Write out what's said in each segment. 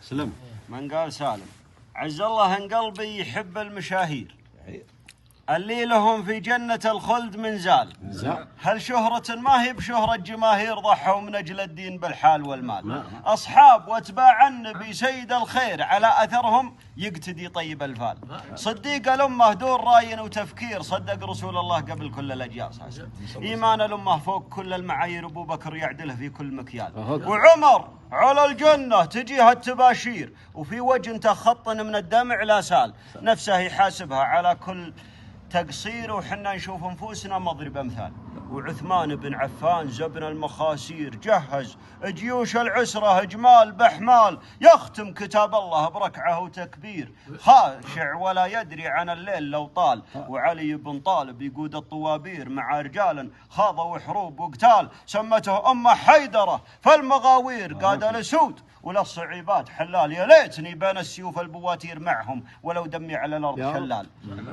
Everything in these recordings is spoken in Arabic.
سلم. من قال سالم عز الله ان قلبي يحب المشاهير اللي لهم في جنة الخلد من زال. هل شهرة ما هي بشهرة جماهير ضحوا من أجل الدين بالحال والمال. أصحاب واتباع النبي سيد الخير على أثرهم يقتدي طيب الفال. صديق الأمة دون راي وتفكير صدق رسول الله قبل كل الأجيال. إيمان الأمة فوق كل المعايير أبو بكر يعدله في كل مكيال. وعمر على الجنة تجيها التباشير وفي وجه تخطن من الدمع لا سال. نفسه يحاسبها على كل تقصير وحنا نشوف انفسنا مضرب امثال. وعثمان بن عفان زبن المخاسير جهز جيوش العسره اجمال باحمال. يختم كتاب الله بركعه وتكبير خاشع ولا يدري عن الليل لو طال. وعلي بن طالب يقود الطوابير مع رجال خاضوا حروب وقتال. سمته امه حيدره فالمغاوير قاد الاسود وللصعيبات حلال. يا ليتني بين السيوف البواتير معهم ولو دمي على الارض شلال.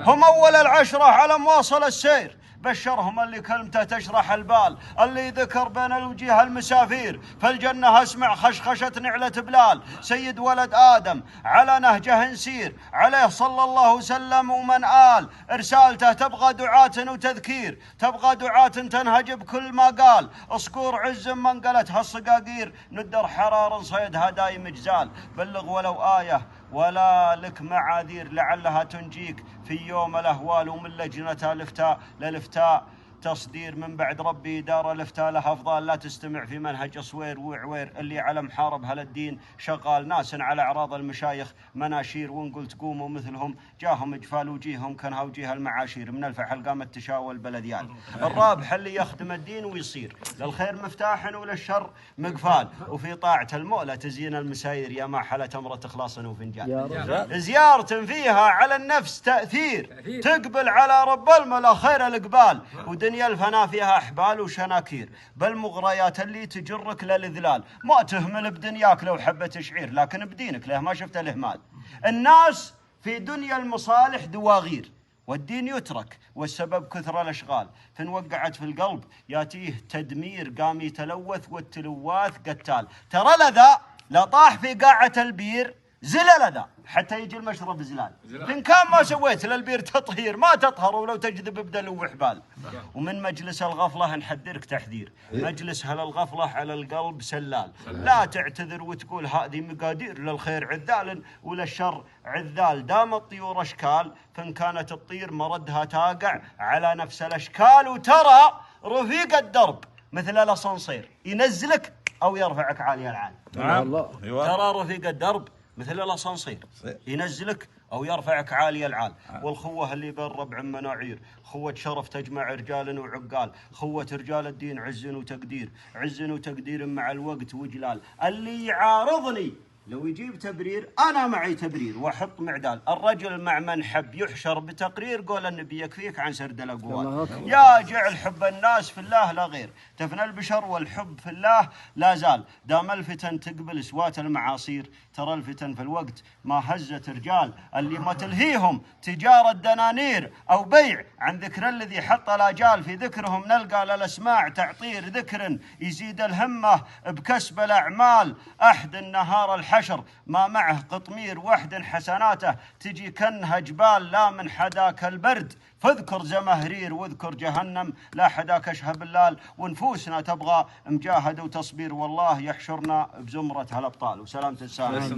هم اول العشره على مواصل السير بشرهم اللي كلمته تشرح البال. اللي ذكر بين الوجيه المسافير فالجنه اسمع خشخشه نعله بلال. سيد ولد ادم على نهجه نسير عليه صلى الله وسلم ومن آل. رسالته تبغى دعاة وتذكير تبغى دعاة تنهج بكل ما قال. اصقور عز من قالتها الصقاقير ندر حرار صيدها دايم جزال. بلغ ولو آية ولا لك معاذير لعلها تنجيك في يوم الأهوال. ومن لجنة الإفتاء للإفتاء تصدير من بعد ربي دار الإفتاء له أفضال. لا تستمع في منهج صوير وعوير اللي على محارب هالدين شغال. ناس على أعراض المشايخ مناشير وإن قلت قوموا مثلهم جاهم إجفال وجيههم كانها وجيه المعاشير. من الفحل قامت تشاوى البلديان. الرابح اللي يخدم الدين ويصير للخير مفتاح وللشر مقفال. وفي طاعة المولى تزيين المساير يا ما حلت أمرة إخلاص وفنجان. زيارة فيها على النفس تأثير تقبل على رب الملا خير الإقبال. ودنيا الفنا فيها أحبال وشناكير بالمغريات اللي تجرك للإذلال. ما تهمل بدنياك لو حبة تشعير لكن بدينك له ما شفت الإهمال. الناس في دنيا المصالح دواغير والدين يترك والسبب كثر الأشغال. فإن وقعت في القلب ياتيه تدمير قام يتلوث والتلواث قتال. ترى لذا لا طاح في قاعة البير زلل ذا حتى يجي المشرب زلال. إن كان ما سويت للبير تطهير ما تطهر ولو تجذب بدل وحبال. ومن مجلس الغفلة نحذرك تحذير مجلس هل الغفلة على القلب سلال. لا تعتذر وتقول هذه مقادير للخير عذال وللشر عذال. دام الطيور أشكال فإن كانت الطير مردها تاقع على نفس الأشكال. وترى رفيق الدرب مثل الأسانسير ينزلك أو يرفعك عالي العال. ترى رفيق الدرب مثل الأسانسير ينزلك أو يرفعك عالي العال. والخوة اللي بين ربع مناعير خوة شرف تجمع رجال وعقال. خوة رجال الدين عز وتقدير عز وتقدير مع الوقت وجلال. اللي يعارضني لو يجيب تبرير أنا معي تبرير وأحط معدال. الرجل مع من حب يحشر بتقرير قول النبي يكفيك عن سرد الأقوال. يا جعل حب الناس في الله لا غير تفنى البشر والحب في الله لا زال. دام الفتن تقبل سوات المعاصير ترى الفتن في الوقت ما هزت رجال. اللي ما تلهيهم تجارة دنانير أو بيع عن ذكر الذي حط الآجال. في ذكرهم نلقى للأسماع تعطير ذكر يزيد الهمة بكسب الأعمال. أحد النهار الحشر ما معه قطمير وحد حسناته تجي كنها جبال. لا من حداك البرد فاذكر زمهرير واذكر جهنم لا حداك اشهب اللال. ونفوسنا تبغى مجاهد وتصبير والله يحشرنا بزمرة هالابطال. وسلامة السلام.